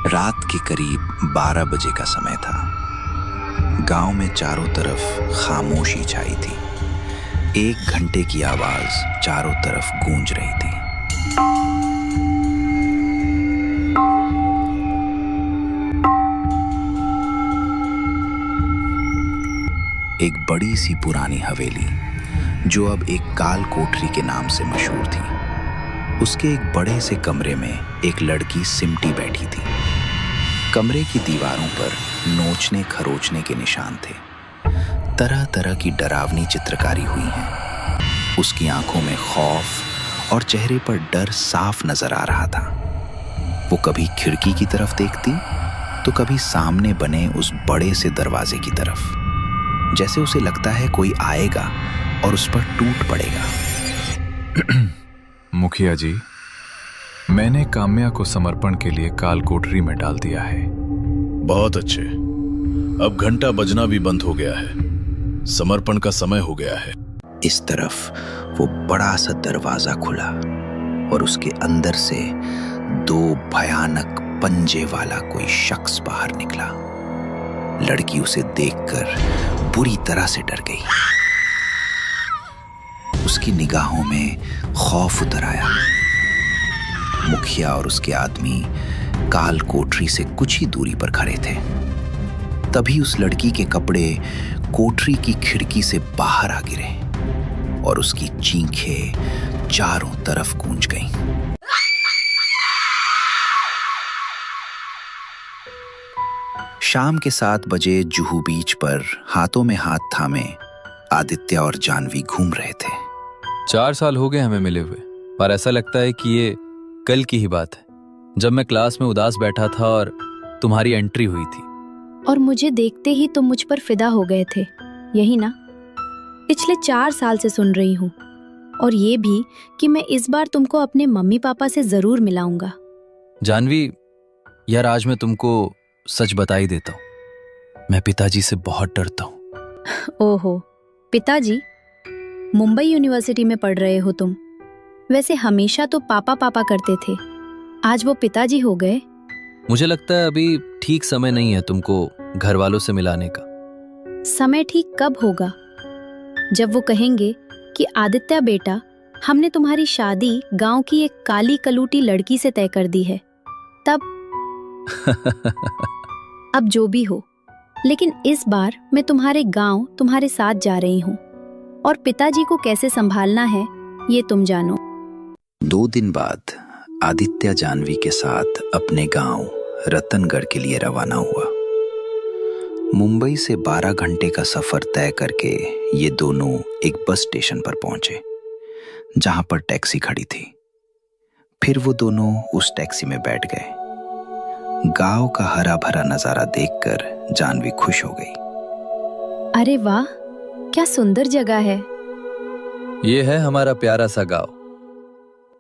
रात के करीब 12 बजे का समय था। गांव में चारों तरफ खामोशी छाई थी। 1 घंटे की आवाज चारों तरफ गूंज रही थी। एक बड़ी सी पुरानी हवेली, जो अब एक काल कोठरी के नाम से मशहूर थी, उसके एक बड़े से कमरे में एक लड़की सिमटी बैठी थी। कमरे की दीवारों पर नोचने खरोचने के निशान थे। तरह तरह की डरावनी चित्रकारी हुई है। उसकी आंखों में खौफ और चेहरे पर डर साफ नजर आ रहा था। वो कभी खिड़की की तरफ देखती तो कभी सामने बने उस बड़े से दरवाजे की तरफ, जैसे उसे लगता है कोई आएगा और उस पर टूट पड़ेगा। मुखिया जी, मैंने काम्या को समर्पण के लिए काल कोठरी में डाल दिया है। बहुत अच्छे। अब घंटा बजना भी बंद हो गया है। समर्पण का समय हो गया है। इस तरफ वो बड़ा सा दरवाजा खुला और उसके अंदर से 2 भयानक पंजे वाला कोई शख्स बाहर निकला। लड़की उसे देखकर बुरी तरह से डर गई। उसकी निगाहों में खौफ उतर आया। मुखिया और उसके आदमी काल कोठरी से कुछ ही दूरी पर खड़े थे। तभी उस लड़की के कपड़े कोठरी की खिड़की से बाहर आ गिरे और उसकी चीखें चारों तरफ गूंज गईं। शाम के 7 बजे जुहू बीच पर हाथों में हाथ थामे आदित्य और जानवी घूम रहे थे। 4 साल हो गए हमें मिले हुए, पर ऐसा लगता है कि ये कल की ही बात है, जब मैं क्लास में उदास बैठा था और तुम्हारी एंट्री हुई थी। और मुझे देखते ही तुम मुझ पर फिदा हो गए थे, यही ना? पिछले 4 साल से सुन रही हूँ, और ये भी कि मैं इस बार तुमको अपने मम्मी पापा से जरूर मिलाऊंगा। जानवी, यार आज मैं तुमको सच बता ही देता हूँ, मैं पिताजी से बहुत डरता हूँ। ओहो, पिताजी? मुंबई यूनिवर्सिटी में पढ़ रहे हो तुम? वैसे हमेशा तो पापा पापा करते थे, आज वो पिताजी हो गए। मुझे लगता है अभी ठीक समय नहीं है तुमको घर वालों से मिलाने का। समय ठीक कब होगा? जब वो कहेंगे कि आदित्य बेटा, हमने तुम्हारी शादी गांव की एक काली कलूटी लड़की से तय कर दी है, तब। अब जो भी हो, लेकिन इस बार मैं तुम्हारे गांव तुम्हारे साथ जा रही हूँ, और पिताजी को कैसे संभालना है ये तुम जानो। 2 दिन बाद आदित्य जानवी के साथ अपने गांव रतनगढ़ के लिए रवाना हुआ। मुंबई से 12 घंटे का सफर तय करके ये दोनों एक बस स्टेशन पर पहुंचे, जहां पर टैक्सी खड़ी थी। फिर वो दोनों उस टैक्सी में बैठ गए। गांव का हरा भरा नजारा देखकर जानवी खुश हो गई। अरे वाह, क्या सुंदर जगह है। ये है हमारा प्यारा सा गांव।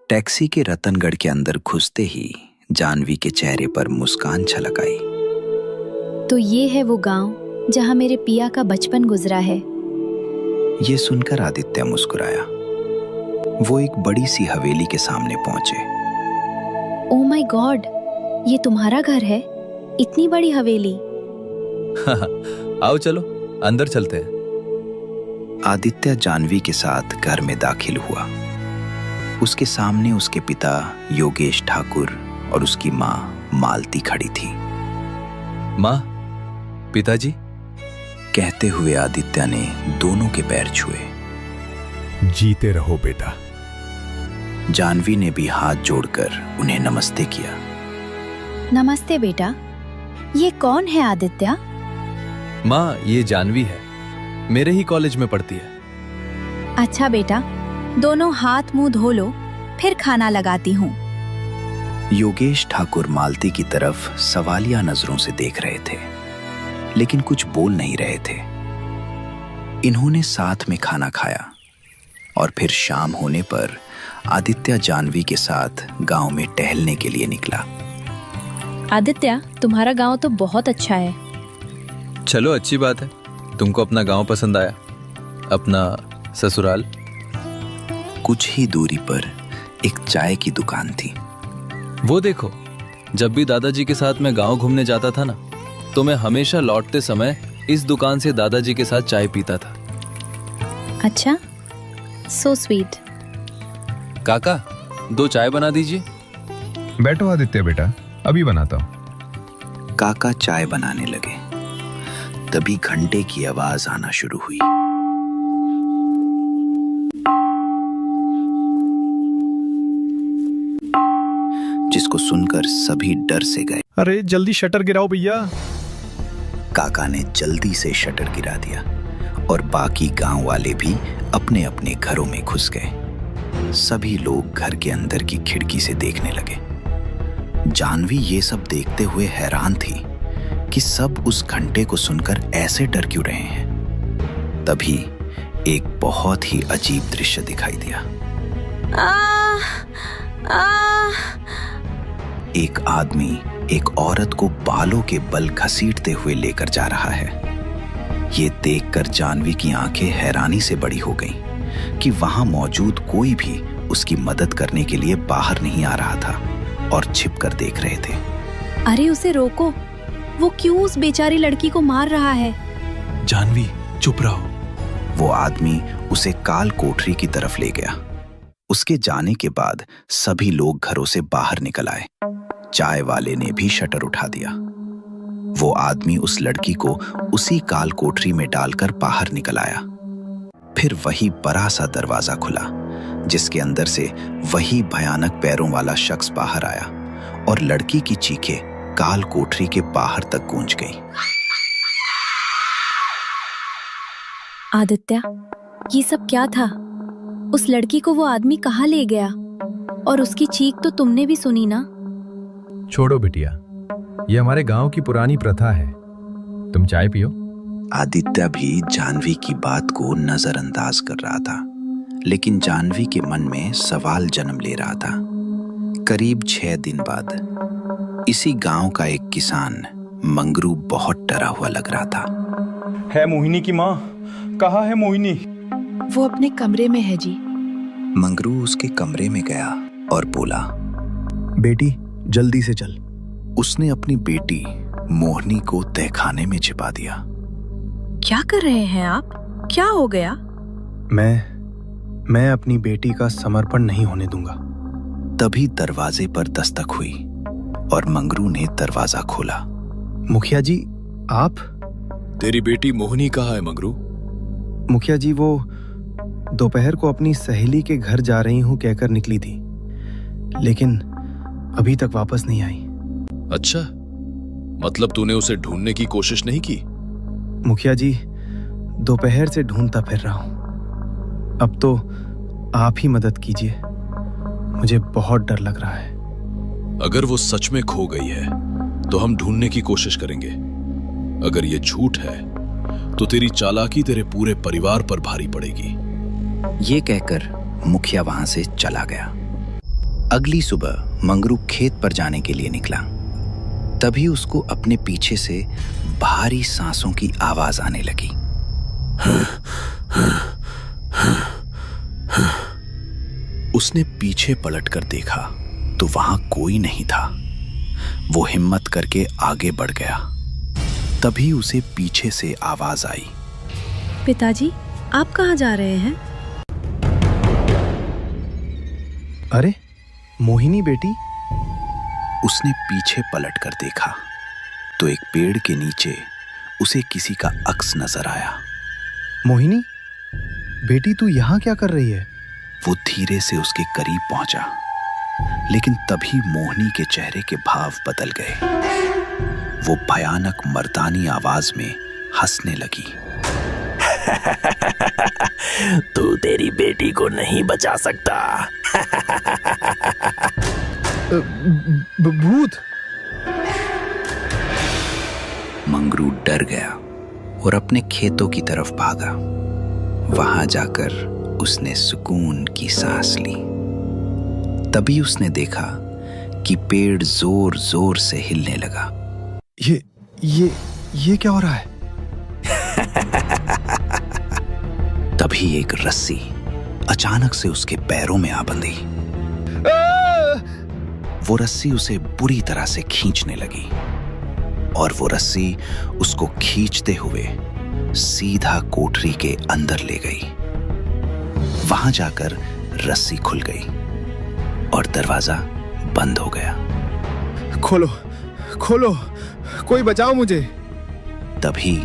टैक्सी के रतनगढ़ के अंदर घुसते ही जानवी के चेहरे पर मुस्कान छलक आई। तो ये है वो गांव जहां मेरे पिया का बचपन गुजरा है। ये सुनकर आदित्य मुस्कुराया। वो एक बड़ी सी हवेली के सामने पहुंचे। ओ माय गॉड, ये तुम्हारा घर है? इतनी बड़ी हवेली? आओ चलो अंदर चलते हैं। आदित्य जानवी के साथ घर में दाखिल हुआ। उसके सामने उसके पिता योगेश ठाकुर और उसकी माँ मालती खड़ी थी। माँ, पिताजी, कहते हुए आदित्य ने दोनों के पैर छुए। जीते रहो बेटा। जानवी ने भी हाथ जोड़कर उन्हें नमस्ते किया। नमस्ते बेटा। ये कौन है आदित्य? माँ, ये जानवी है, मेरे ही कॉलेज में पढ़ती है। अच्छा बेटा, दोनों हाथ मुंह धो लो, फिर खाना लगाती हूँ। योगेश ठाकुर मालती की तरफ सवालिया नजरों से देख रहे थे, लेकिन कुछ बोल नहीं रहे थे। इन्होंने साथ में खाना खाया और फिर शाम होने पर आदित्य जानवी के साथ गांव में टहलने के लिए निकला। आदित्य, तुम्हारा गांव तो बहुत अच्छा है। चलो अच्छी बात है, तुमको अपना गांव पसंद आया, अपना ससुराल। कुछ ही दूरी पर एक चाय की दुकान थी। वो देखो, जब भी दादाजी के साथ मैं गांव घूमने जाता था ना, तो मैं हमेशा लौटते समय इस दुकान से दादाजी के साथ चाय पीता था। अच्छा, सो स्वीट। काका, 2 चाय बना दीजिए। बैठो आदित्य बेटा, अभी बनाता हूँ। काका चाय बनाने लगे। तभी घंटे की आवाज आना शुरू हुई। जिसको सुनकर सभी डर से गए। अरे जल्दी शटर गिराओ भैया। काका ने जल्दी से शटर गिरा दिया और बाकी गांव वाले भी अपने अपने घरों में घुस गए। सभी लोग घर के अंदर की खिड़की से देखने लगे। जानवी ये सब देखते हुए हैरान थी कि सब उस घंटे को सुनकर ऐसे डर क्यों रहे हैं। तभी एक बहुत ही अजीब दृश्य दिखाई दिया। एक आदमी एक औरत को बालों के बल घसीटते हुए लेकर जा रहा है। ये देखकर जानवी की आंखें हैरानी से बड़ी हो गईं कि वहां मौजूद कोई भी उसकी मदद करने के लिए बाहर नहीं आ रहा था और छिपकर देख रहे थे। अरे उसे रोको, वो क्यों उस बेचारी लड़की को मार रहा है? जानवी चुप रहो। वो आदमी उसे काल कोठरी की तरफ ले गया। उसके जाने के बाद सभी लोग घरों से बाहर निकल आए। चाय वाले ने भी शटर उठा दिया। वो आदमी उस लड़की को उसी काल कोठरी में डालकर बाहर निकल आया। फिर वही बड़ा सा दरवाजा खुला जिसके अंदर से वही भयानक पैरों वाला शख्स बाहर आया और लड़की की चीखें काल कोठरी के बाहर तक गूंज गई। आदित्य, ये सब क्या था? उस लड़की को वो आदमी कहाँ ले गया? और उसकी चीख तो तुमने भी सुनी ना? छोड़ो बिटिया, ये हमारे गांव की पुरानी प्रथा है। तुम चाय पियो। आदित्य भी जानवी की बात को नजरअंदाज कर रहा था, लेकिन जानवी के मन में सवाल जन्म ले रहा था। करीब 6 दिन बाद इसी गांव का एक किसान मंगरू बहुत डरा हुआ लग रहा था। है मोहिनी की माँ? कहाँ है मोहिनी? वो अपने कमरे में है जी। मंगरू उसके कमरे में गया और बोला, बेटी जल्दी से चल। उसने अपनी बेटी मोहिनी को तहखाने में छिपा दिया। क्या कर रहे हैं आप? क्या हो गया? मैं अपनी बेटी का समर्पण नहीं होने दूंगा। तभी दरवाजे पर दस्तक हुई और मंगरू ने दरवाजा खोला। मुखिया जी, आप? तेरी बेटी मोहिनी कहाँ है मंगरू? मुखिया जी, वो दोपहर को अपनी सहेली के घर जा रही हूँ कहकर निकली थी, लेकिन अभी तक वापस नहीं आई। अच्छा, मतलब तूने उसे ढूंढने की कोशिश नहीं की? मुखिया जी, दोपहर से ढूंढता फिर रहा हूँ। अब तो आप ही मदद कीजिए, मुझे बहुत डर लग रहा है। अगर वो सच में खो गई है तो हम ढूंढने की कोशिश करेंगे। अगर ये झूठ है तो तेरी चालाकी तेरे पूरे परिवार पर भारी पड़ेगी। ये कहकर मुखिया वहां से चला गया। अगली सुबह मंगरू खेत पर जाने के लिए निकला। तभी उसको अपने पीछे से भारी सांसों की आवाज आने लगी। उसने पीछे पलटकर देखा तो वहां कोई नहीं था। वो हिम्मत करके आगे बढ़ गया। तभी उसे पीछे से आवाज आई, पिताजी, आप कहाँ जा रहे हैं? अरे मोहिनी बेटी। उसने पीछे पलटकर देखा तो एक पेड़ के नीचे उसे किसी का अक्स नजर आया। मोहिनी बेटी, तू यहाँ क्या कर रही है? वो धीरे से उसके करीब पहुंचा, लेकिन तभी मोहिनी के चेहरे के भाव बदल गए। वो भयानक मर्दानी आवाज में हंसने लगी। तू तेरी बेटी को नहीं बचा सकता। भूत! मंगरू डर गया और अपने खेतों की तरफ भागा। वहां जाकर उसने सुकून की सांस ली। तभी उसने देखा कि पेड़ जोर जोर से हिलने लगा। ये क्या हो रहा है? तभी एक रस्सी अचानक से उसके पैरों में आ बंधी। वो रस्सी उसे बुरी तरह से खींचने लगी और वो रस्सी उसको खींचते हुए सीधा कोठरी के अंदर ले गई। वहां जाकर रस्सी खुल गई और दरवाजा बंद हो गया। खोलो खोलो, कोई बचाओ मुझे। तभी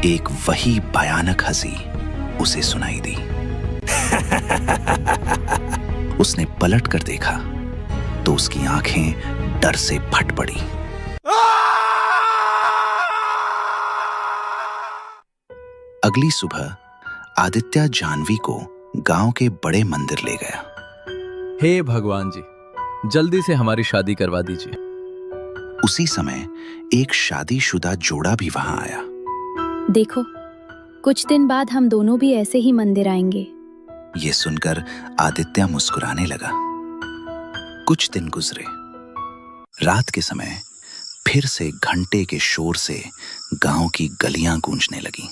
एक वही भयानक हंसी उसे सुनाई दी। उसने पलट कर देखा तो उसकी आंखें डर से फट पड़ी। अगली सुबह आदित्य जानवी को गांव के बड़े मंदिर ले गया। हे भगवान जी, जल्दी से हमारी शादी करवा दीजिए। उसी समय एक शादीशुदा जोड़ा भी वहां आया। देखो, कुछ दिन बाद हम दोनों भी ऐसे ही मंदिर आएंगे। ये सुनकर आदित्य मुस्कुराने लगा। कुछ दिन गुजरे। रात के समय फिर से घंटे के शोर से गांव की गलियां गूंजने लगीं।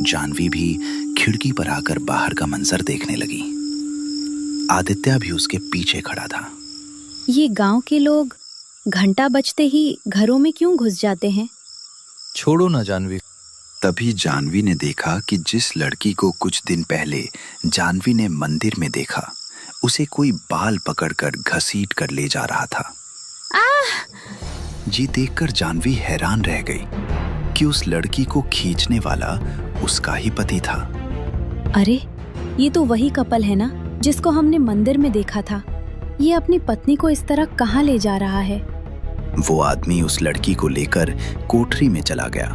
जानवी भी खिड़की पर आकर बाहर का मंजर देखने लगी। आदित्य भी उसके पीछे खड़ा था। ये गांव के लोग घंटा बजते ही घरों में क्यों घुस जाते हैं? छोड़ो ना जानवी। तभी जानवी ने देखा कि जिस लड़की को कुछ दिन पहले जानवी ने मंदिर में देखा, उसे कोई बाल पकड़कर घसीट कर ले जा रहा था। ये देखकर जानवी हैरान रह गई कि उस लड़की को खींचने वाला उसका ही पति था। अरे, ये तो वही कपल है ना जिसको हमने मंदिर में देखा था। ये अपनी पत्नी को इस तरह कहाँ ले जा रहा है? वो आदमी उस लड़की को लेकर कोठरी में चला गया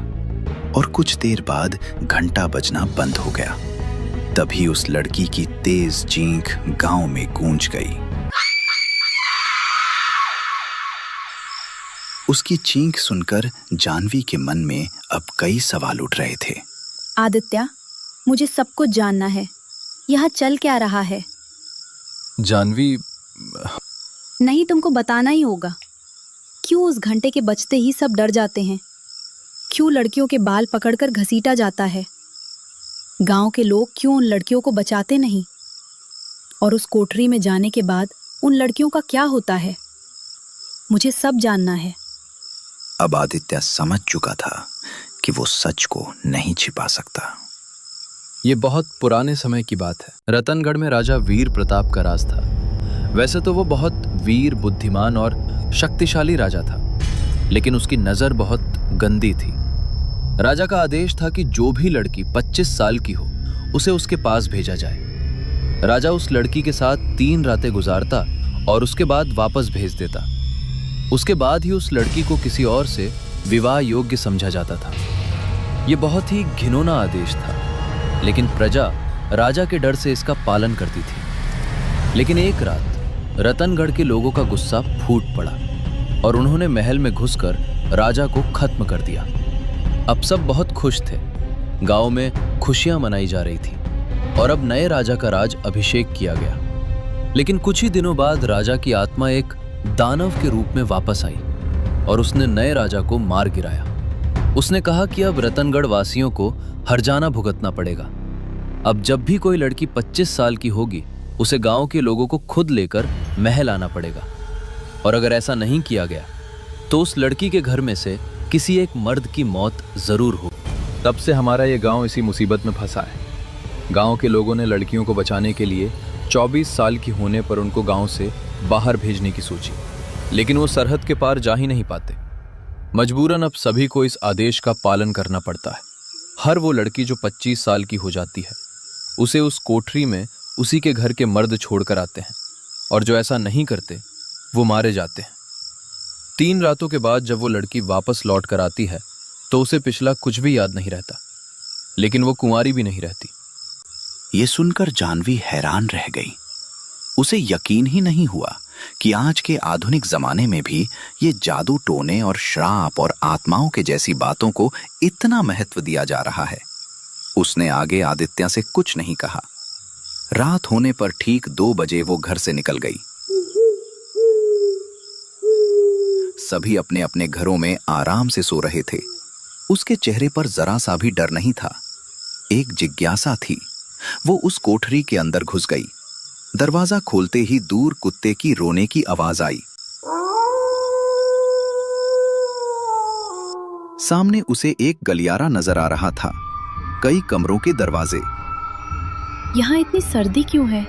और कुछ देर बाद घंटा बजना बंद हो गया। तभी उस लड़की की तेज चीख गांव में गूंज गई। उसकी चीख सुनकर जानवी के मन में अब कई सवाल उठ रहे थे। आदित्य, मुझे सब कुछ जानना है। यहाँ चल क्या रहा है? जानवी, नहीं, तुमको बताना ही होगा। क्यों उस घंटे के बजते ही सब डर जाते हैं? क्यों लड़कियों के बाल पकड़कर घसीटा जाता है? गांव के लोग क्यों उन लड़कियों को बचाते नहीं? और उस कोठरी में जाने के बाद उन लड़कियों का क्या होता है? मुझे सब जानना है। अब आदित्य समझ चुका था कि वो सच को नहीं छिपा सकता। ये बहुत पुराने समय की बात है। रतनगढ़ में राजा वीर प्रताप का राज था। वैसे तो वो बहुत वीर, बुद्धिमान और शक्तिशाली राजा था, लेकिन उसकी नजर बहुत गंदी थी। राजा का आदेश था कि जो भी लड़की 25 साल की हो उसे उसके पास भेजा जाए। राजा उस लड़की के साथ 3 रातें गुजारता और उसके बाद वापस भेज देता। उसके बाद ही उस लड़की को किसी और से विवाह योग्य समझा जाता था। यह बहुत ही घिनौना आदेश था, लेकिन प्रजा राजा के डर से इसका पालन करती थी। लेकिन एक रात रतनगढ़ के लोगों का गुस्सा फूट पड़ा और उन्होंने महल में घुसकर राजा को खत्म कर दिया। अब सब बहुत खुश थे। गांव में खुशियां मनाई जा रही थी और अब नए राजा का राज अभिषेक किया गया। लेकिन कुछ ही दिनों बाद राजा की आत्मा एक दानव के रूप में वापस आई और उसने नए राजा को मार गिराया। उसने कहा कि अब रतनगढ़ वासियों को हर्जाना भुगतना पड़ेगा। अब जब भी कोई लड़की 25 साल की होगी, उसे गांव के लोगों को खुद लेकर महल आना पड़ेगा, और अगर ऐसा नहीं किया गया तो उस लड़की के घर में से किसी एक मर्द की मौत जरूर हो। तब से हमारा ये गांव इसी मुसीबत में फंसा है। गांव के लोगों ने लड़कियों को बचाने के लिए 24 साल की होने पर उनको गांव से बाहर भेजने की सोची, लेकिन वो सरहद के पार जा ही नहीं पाते। मजबूरन अब सभी को इस आदेश का पालन करना पड़ता है। हर वो लड़की जो 25 साल की हो जाती है, उसे उस कोठरी में उसी के घर के मर्द छोड़कर आते हैं, और जो ऐसा नहीं करते वो मारे जाते हैं। 3 रातों के बाद जब वो लड़की वापस लौट कर आती है तो उसे पिछला कुछ भी याद नहीं रहता, लेकिन वो कुंवारी भी नहीं रहती। ये सुनकर जानवी हैरान रह गई। उसे यकीन ही नहीं हुआ कि आज के आधुनिक जमाने में भी ये जादू टोने और श्राप और आत्माओं के जैसी बातों को इतना महत्व दिया जा रहा है। उसने आगे आदित्य से कुछ नहीं कहा। रात होने पर ठीक 2 बजे वो घर से निकल गई। सभी अपने अपने घरों में आराम से सो रहे थे। उसके चेहरे पर जरा सा भी डर नहीं था। एक जिज्ञासा थी। वो उस कोठरी के अंदर घुस गई। दरवाजा खोलते ही दूर कुत्ते की रोने की आवाज आई। सामने उसे एक गलियारा नजर आ रहा था, कई कमरों के दरवाजे। यहाँ इतनी सर्दी क्यों है?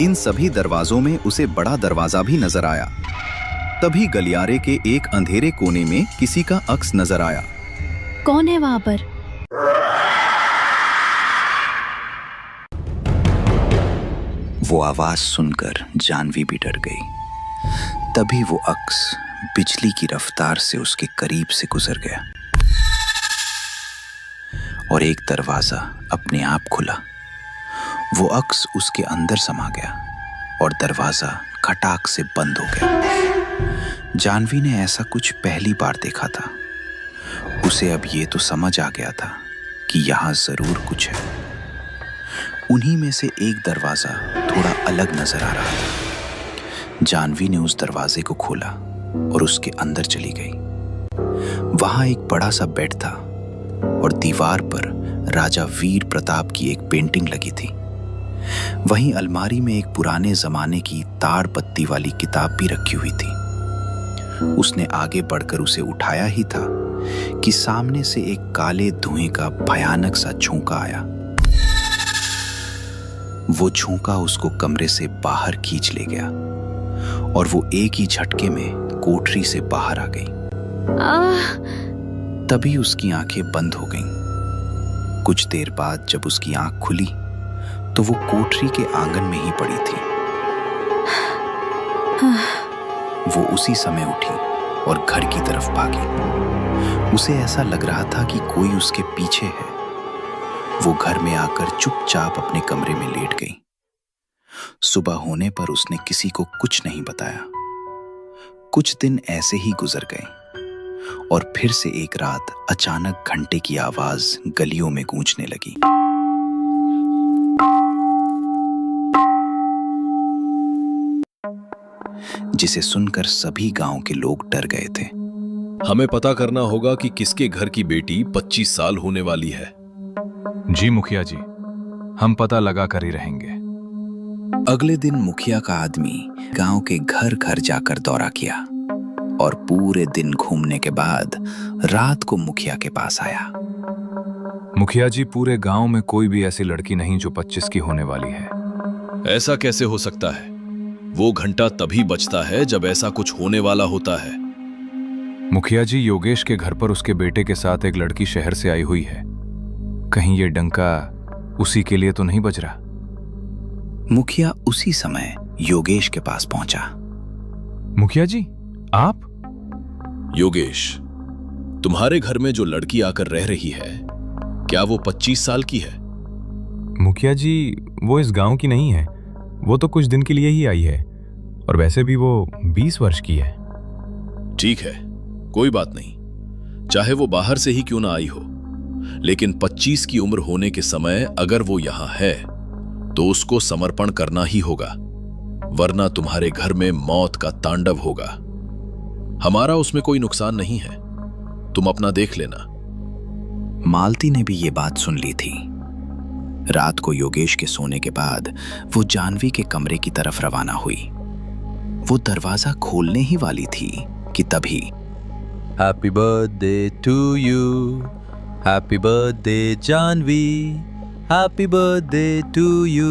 इन सभी दरवाजों में उसे बड़ा दरवाजा भी नजर आया। तभी गलियारे के एक अंधेरे कोने में किसी का अक्स नजर आया। कौन है वहां पर? वो आवाज सुनकर जानवी भी डर गई। तभी वो अक्स बिजली की रफ्तार से उसके करीब से गुजर गया और एक दरवाजा अपने आप खुला। वो अक्स उसके अंदर समा गया और दरवाजा खटाक से बंद हो गया। जानवी ने ऐसा कुछ पहली बार देखा था। उसे अब ये तो समझ आ गया था कि यहाँ जरूर कुछ है। उन्हीं में से एक दरवाजा थोड़ा अलग नजर आ रहा था। जानवी ने उस दरवाजे को खोला और उसके अंदर चली गई। वहां एक बड़ा सा बेड था और दीवार पर राजा वीर प्रताप की एक पेंटिंग लगी थी। वहीं अलमारी में एक पुराने जमाने की ताड़ पत्ती वाली किताब भी रखी हुई थी। उसने आगे बढ़कर उसे उठाया ही था कि सामने से एक काले धुएं का भयानक सा झोंका आया। वो झोंका उसको कमरे से बाहर खींच ले गया और वो एक ही झटके में कोठरी से बाहर आ गई। तभी उसकी आंखें बंद हो गईं। कुछ देर बाद जब उसकी आंख खुली तो वो कोठरी के आंगन में ही पड़ी थी। वो उसी समय उठी और घर की तरफ भागी। उसे ऐसा लग रहा था कि कोई उसके पीछे है। वो घर में आकर चुपचाप अपने कमरे में लेट गई। सुबह होने पर उसने किसी को कुछ नहीं बताया। कुछ दिन ऐसे ही गुजर गए और फिर से एक रात अचानक घंटे की आवाज गलियों में गूंजने लगी। जिसे सुनकर सभी गांव के लोग डर गए थे। हमें पता करना होगा कि किसके घर की बेटी 25 साल होने वाली है। जी मुखिया जी, हम पता लगा कर ही रहेंगे। अगले दिन मुखिया का आदमी गांव के घर घर जाकर दौरा किया और पूरे दिन घूमने के बाद रात को मुखिया के पास आया। मुखिया जी, पूरे गांव में कोई भी ऐसी लड़की नहीं जो 25 की होने वाली है। ऐसा कैसे हो सकता है? वो घंटा तभी बजता है जब ऐसा कुछ होने वाला होता है। मुखिया जी, योगेश के घर पर उसके बेटे के साथ एक लड़की शहर से आई हुई है। कहीं ये डंका उसी के लिए तो नहीं बज रहा? मुखिया उसी समय योगेश के पास पहुंचा। मुखिया जी, आप? योगेश, तुम्हारे घर में जो लड़की आकर रह रही है, क्या वो 25 साल की है? मुखिया जी, वो इस गांव की नहीं है। वो तो कुछ दिन के लिए ही आई है और वैसे भी वो 20 वर्ष की है। ठीक है, कोई बात नहीं। चाहे वो बाहर से ही क्यों ना आई हो, लेकिन 25 की उम्र होने के समय अगर वो यहां है तो उसको समर्पण करना ही होगा, वरना तुम्हारे घर में मौत का तांडव होगा। हमारा उसमें कोई नुकसान नहीं है, तुम अपना देख लेना। मालती ने भी ये बात सुन ली थी। रात को योगेश के सोने के बाद वो जानवी के कमरे की तरफ रवाना हुई। वो दरवाजा खोलने ही वाली थी कि तभी happy birthday to you, happy birthday Janvi, happy birthday to you.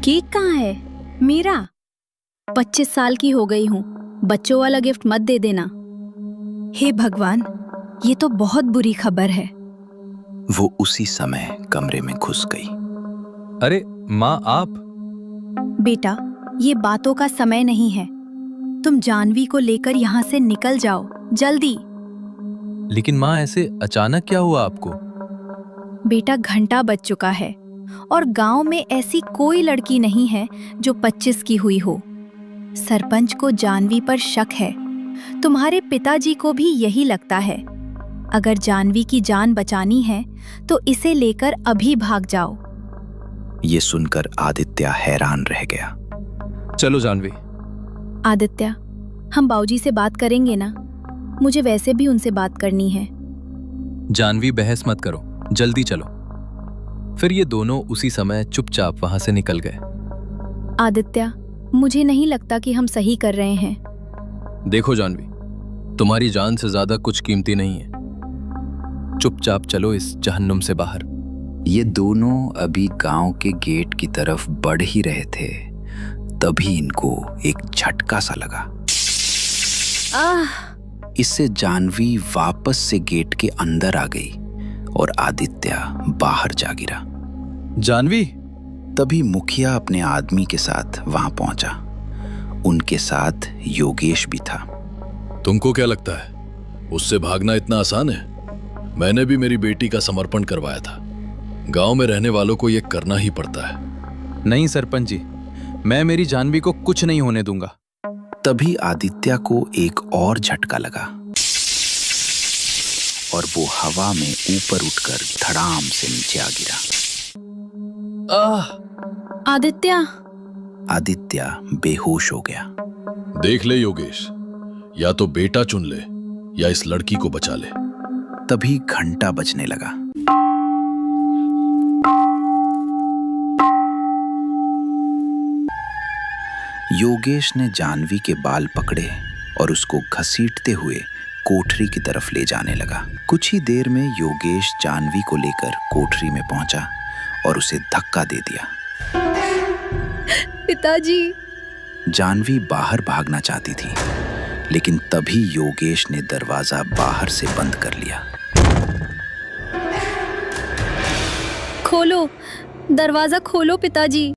Cake कहाँ है मेरा? 25 साल की हो गई हूँ, बच्चों वाला गिफ्ट मत दे देना। हे भगवान, ये तो बहुत बुरी खबर है। वो उसी समय कमरे में घुस गई। अरे माँ, आप? बेटा, ये बातों का समय नहीं है। तुम जानवी को लेकर यहाँ से निकल जाओ, जल्दी। लेकिन माँ, ऐसे अचानक क्या हुआ आपको? बेटा, घंटा बज चुका है और गांव में ऐसी कोई लड़की नहीं है जो 25 की हुई हो। सरपंच को जानवी पर शक है। तुम्हारे पिताजी को भी यही लगता है। अगर जानवी की जान बचानी है तो इसे लेकर अभी भाग जाओ। ये सुनकर आदित्य हैरान रह गया। चलो जानवी। आदित्य, हम बाबूजी से बात करेंगे ना? मुझे वैसे भी उनसे बात करनी है। जानवी, बहस मत करो। जल्दी चलो। फिर ये दोनों उसी समय चुपचाप वहां से निकल गए। आदित्य, मुझे नहीं लगता कि हम सही कर रहे हैं। देखो जानवी, तुम्हारी जान से ज्यादा कुछ कीमती नहीं है। चुपचाप चलो इस जहन्नुम से बाहर। ये दोनों अभी गांव के गेट की तरफ बढ़ ही रहे थे, तभी इनको एक झटका सा लगा। इससे जानवी वापस से गेट के अंदर आ गई और आदित्य बाहर जा गिरा। जानवी! तभी मुखिया अपने आदमी के साथ वहां पहुंचा। उनके साथ योगेश भी था। तुमको क्या लगता है उससे भागना इतना आसान है? मैंने भी मेरी बेटी का समर्पण करवाया था। गांव में रहने वालों को यह करना ही पड़ता है। नहीं सरपंच जी, मैं मेरी जानवी को कुछ नहीं होने दूंगा। तभी आदित्य को एक और झटका लगा और वो हवा में ऊपर उठकर धड़ाम से नीचे आ गिरा। आदित्य! आदित्य बेहोश हो गया। देख ले योगेश, या तो बेटा चुन ले या इस लड़की को बचा ले। तभी घंटा बजने लगा। योगेश ने जानवी के बाल पकड़े और उसको घसीटते हुए कोठरी की तरफ ले जाने लगा। कुछ ही देर में योगेश जानवी को लेकर कोठरी में पहुंचा और उसे धक्का दे दिया। पिताजी! जानवी बाहर भागना चाहती थी, लेकिन तभी योगेश ने दरवाजा बाहर से बंद कर लिया। खोलो, दरवाजा खोलो पिताजी!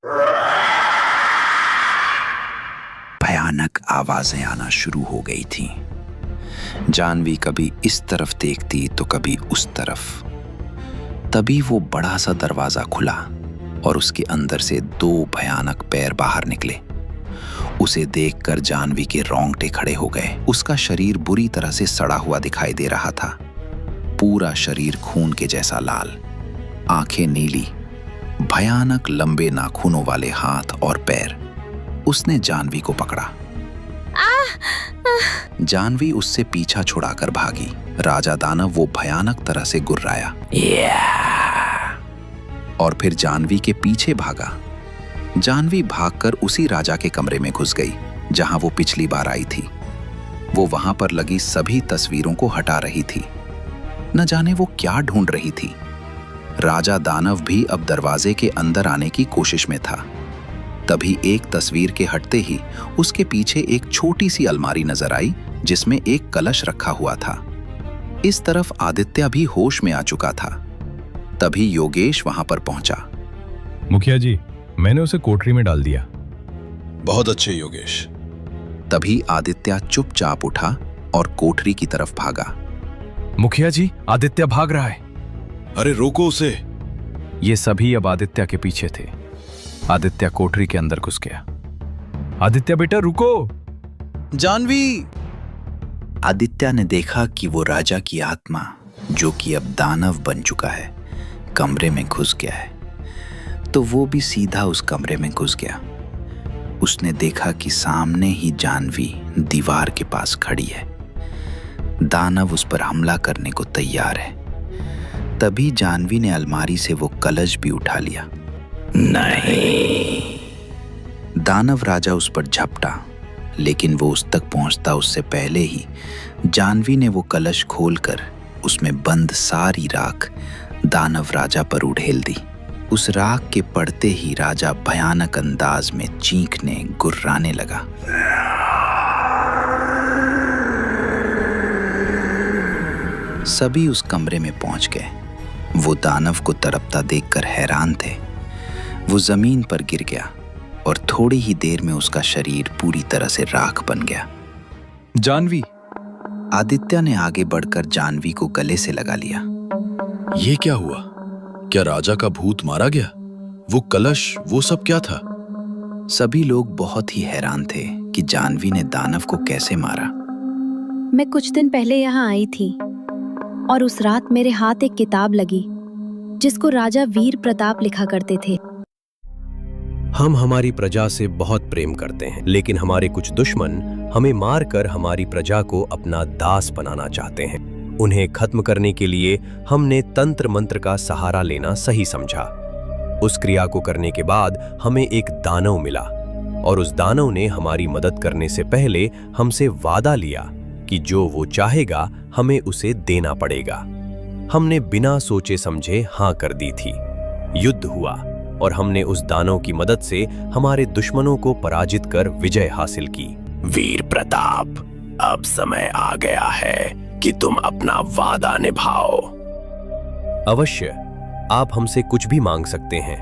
भयानक आवाजें आना शुरू हो गई थी। जानवी कभी इस तरफ देखती तो कभी उस तरफ। तभी वो बड़ा सा दरवाजा खुला और उसके अंदर से दो भयानक पैर बाहर निकले। उसे देखकर जानवी के रोंगटे खड़े हो गए। उसका शरीर बुरी तरह से सड़ा हुआ दिखाई दे रहा था। पूरा शरीर खून के जैसा लाल, आंखें नीली, भयानक लंबे नाखूनों वाले हाथ और पैर। उसने जानवी को पकड़ा। जानवी उससे पीछा छुड़ाकर भागी। राजा दानव वो भयानक तरह से गुर्राया और फिर जानवी के पीछे भागा। जानवी भागकर उसी राजा के कमरे में घुस गई जहां वो पिछली बार आई थी। वो वहां पर लगी सभी तस्वीरों को हटा रही थी। न जाने वो क्या ढूंढ रही थी। राजा दानव भी अब दरवाजे के अंदर आने की कोशिश में था। तभी एक तस्वीर के हटते ही उसके पीछे एक छोटी सी अलमारी नजर आई जिसमें एक कलश रखा हुआ था। इस तरफ आदित्य भी होश में आ चुका था। तभी योगेश वहां पर पहुंचा। मुखिया जी, मैंने उसे कोठरी में डाल दिया। बहुत अच्छे योगेश। तभी आदित्य चुपचाप उठा और कोठरी की तरफ भागा। मुखिया जी, आदित्य भाग रहा है। अरे रोको उसे। ये सभी अब आदित्य के पीछे थे। आदित्य कोठरी के अंदर घुस गया। आदित्य बेटा रुको! जानवी! आदित्य ने देखा कि वो राजा की आत्मा, जो कि अब दानव बन चुका है, कमरे में घुस गया है। तो वो भी सीधा उस कमरे में घुस गया। उसने देखा कि सामने ही जानवी दीवार के पास खड़ी है। दानव उस पर हमला करने को तैयार है। तभी जानवी ने अलमारी से वो कलश भी उठा लिया। नहीं! दानव राजा उस पर झपटा, लेकिन वो उस तक पहुंचता उससे पहले ही जानवी ने वो कलश खोलकर उसमें बंद सारी राख दानव राजा पर उड़ेल दी। उस राख के पड़ते ही राजा भयानक अंदाज में चीखने गुर्राने लगा। सभी उस कमरे में पहुंच गए। वो दानव को तड़पता देखकर हैरान थे। वो जमीन पर गिर गया और थोड़ी ही देर में उसका शरीर पूरी तरह से राख बन गया। जानवी! आदित्य ने आगे बढ़कर जानवी को गले से लगा लिया। ये क्या हुआ? क्या राजा का भूत मारा गया? वो कलश, वो सब क्या था? सभी लोग बहुत ही हैरान थे कि जानवी ने दानव को कैसे मारा। मैं कुछ दिन पहले यहाँ आई थी और उस रात मेरे हाथ एक किताब लगी जिसको राजा वीर प्रताप लिखा करते थे। हम हमारी प्रजा से बहुत प्रेम करते हैं, लेकिन हमारे कुछ दुश्मन हमें मारकर हमारी प्रजा को अपना दास बनाना चाहते हैं। उन्हें खत्म करने के लिए हमने तंत्र मंत्र का सहारा लेना सही समझा। उस क्रिया को करने के बाद हमें एक दानव मिला और उस दानव ने हमारी मदद करने से पहले हमसे वादा लिया कि जो वो चाहेगा हमें उसे देना पड़ेगा। हमने बिना सोचे समझे हाँ कर दी थी। युद्ध हुआ और हमने उस दानव की मदद से हमारे दुश्मनों को पराजित कर विजय हासिल की। वीर प्रताप, अब समय आ गया है कि तुम अपना वादा निभाओ। अवश्य, आप हमसे कुछ भी मांग सकते हैं।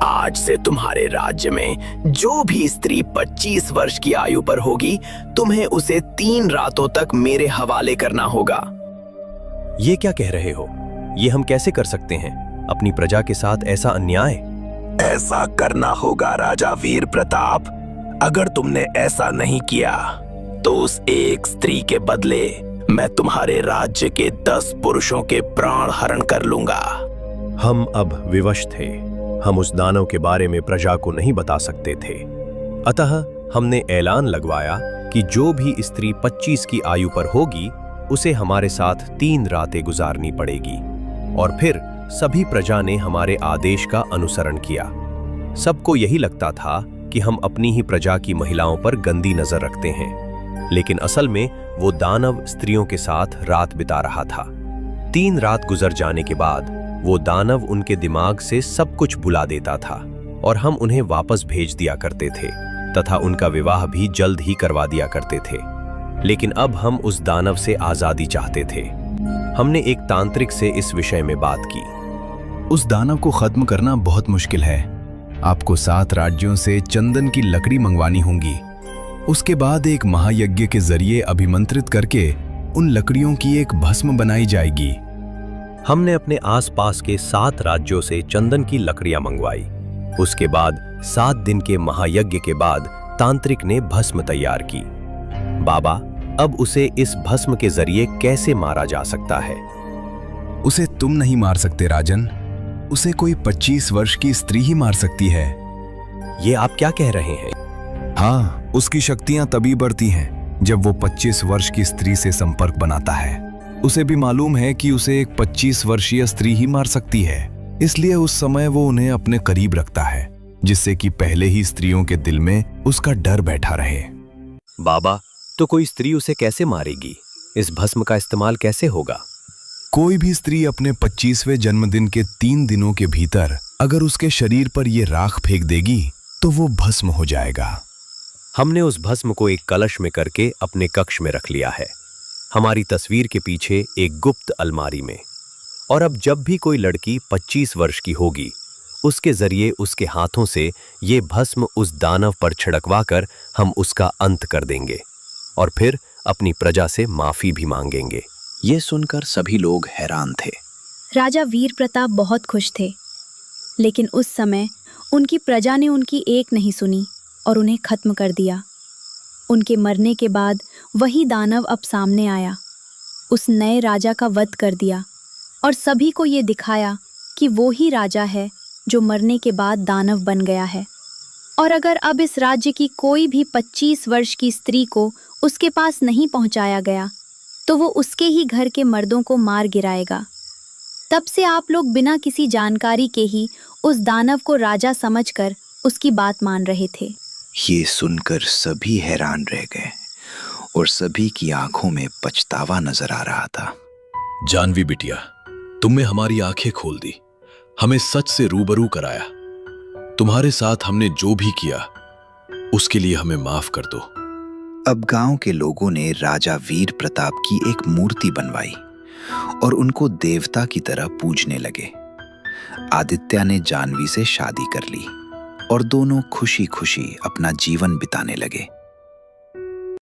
आज से तुम्हारे राज्य में जो भी स्त्री 25 वर्ष की आयु पर होगी, तुम्हें उसे 3 रातों तक मेरे हवाले करना होगा। ये क्या कह रहे हो? ये हम कैसे कर सकते हैं? अपनी प्रजा के साथ ऐसा अन्याय? ऐसा करना होगा राजा वीर प्रताप। अगर तुमने ऐसा नहीं किया तो उस एक स्त्री के बदले मैं तुम्हारे राज्य के 10 पुरुषों के प्राण हरण कर लूंगा। हम अब विवश थे। हम उस दानव के बारे में प्रजा को नहीं बता सकते थे। अतः हमने ऐलान लगवाया कि जो भी स्त्री 25 की आयु पर होगी उसे हमारे साथ 3 रातें गुजारनी पड़ेगी। और फिर सभी प्रजा ने हमारे आदेश का अनुसरण किया। सबको यही लगता था कि हम अपनी ही प्रजा की महिलाओं पर गंदी नजर रखते हैं, लेकिन असल में वो दानव स्त्रियों के साथ रात बिता रहा था। 3 रात गुजर जाने के बाद वो दानव उनके दिमाग से सब कुछ भुला देता था और हम उन्हें वापस भेज दिया करते थे तथा उनका विवाह भी जल्द ही करवा दिया करते थे। लेकिन अब हम उस दानव से आजादी चाहते थे। हमने एक तांत्रिक से इस विषय में बात की। उस दानव को खत्म करना बहुत मुश्किल है। आपको 7 राज्यों से चंदन की लकड़ी मंगवानी होंगी। उसके बाद एक महायज्ञ के जरिए अभिमंत्रित करके उन लकड़ियों की एक भस्म बनाई जाएगी। हमने अपने आसपास के 7 राज्यों से चंदन की लकड़ियां मंगवाई। उसके बाद 7 दिन के महायज्ञ के बाद तांत्रिक ने भस्म तैयार की। बाबा, अब उसे इस भस्म के जरिए कैसे मारा जा सकता है? उसे तुम नहीं मार सकते राजन। उसे कोई 25 वर्ष की स्त्री ही मार सकती है। ये आप क्या कह रहे हैं? हाँ, उसकी शक्तियां तभी बढ़ती हैं जब वो 25 वर्ष की स्त्री से संपर्क बनाता है। उसे भी मालूम है कि उसे एक 25 वर्षीय स्त्री ही मार सकती है, इसलिए उस समय वो उन्हें अपने करीब रखता है, जिससे कि पहले ही स्त्रियों के दिल में उसका डर बैठा रहे। बाबा, तो कोई स्त्री उसे कैसे मारेगी? इस भस्म का इस्तेमाल कैसे होगा? कोई भी स्त्री अपने 25वें जन्मदिन के 3 दिनों के भीतर अगर उसके शरीर पर ये राख फेंक देगी तो वो भस्म हो जाएगा। हमने उस भस्म को एक कलश में करके अपने कक्ष में रख लिया है, हमारी तस्वीर के पीछे एक गुप्त अलमारी में। और अब जब भी कोई लड़की 25 वर्ष की होगी, उसके जरिए उसके हाथों से ये भस्म उस दानव पर छिड़कवा कर हम उसका अंत कर देंगे और फिर अपनी प्रजा से माफी भी मांगेंगे। ये सुनकर सभी लोग हैरान थे। राजा वीर प्रताप बहुत खुश थे, लेकिन उस समय उनकी प्रजा ने उनकी एक नहीं सुनी और उन्हें खत्म कर दिया। उनके मरने के बाद वही दानव अब सामने आया, उस नए राजा का वध कर दिया और सभी को ये दिखाया कि वो ही राजा है जो मरने के बाद दानव बन गया है। और अगर अब इस राज्य की कोई भी 25 वर्ष की स्त्री को उसके पास नहीं पहुंचाया गया तो वो उसके ही घर के मर्दों को मार गिराएगा। तब से आप लोग बिना किसी जानकारी के ही उस दानव को राजा समझकर उसकी बात मान रहे थे। ये सुनकर सभी हैरान रह गए और सभी की आंखों में पछतावा नजर आ रहा था। जानवी बिटिया, तुमने हमारी आंखें खोल दी, हमें सच से रूबरू कराया। तुम्हारे साथ हमने जो भी किया उसके लिए हमें माफ कर दो। अब गांव के लोगों ने राजा वीर प्रताप की एक मूर्ति बनवाई और उनको देवता की तरह पूजने लगे। आदित्य ने जानवी से शादी कर ली और दोनों खुशी खुशी अपना जीवन बिताने लगे।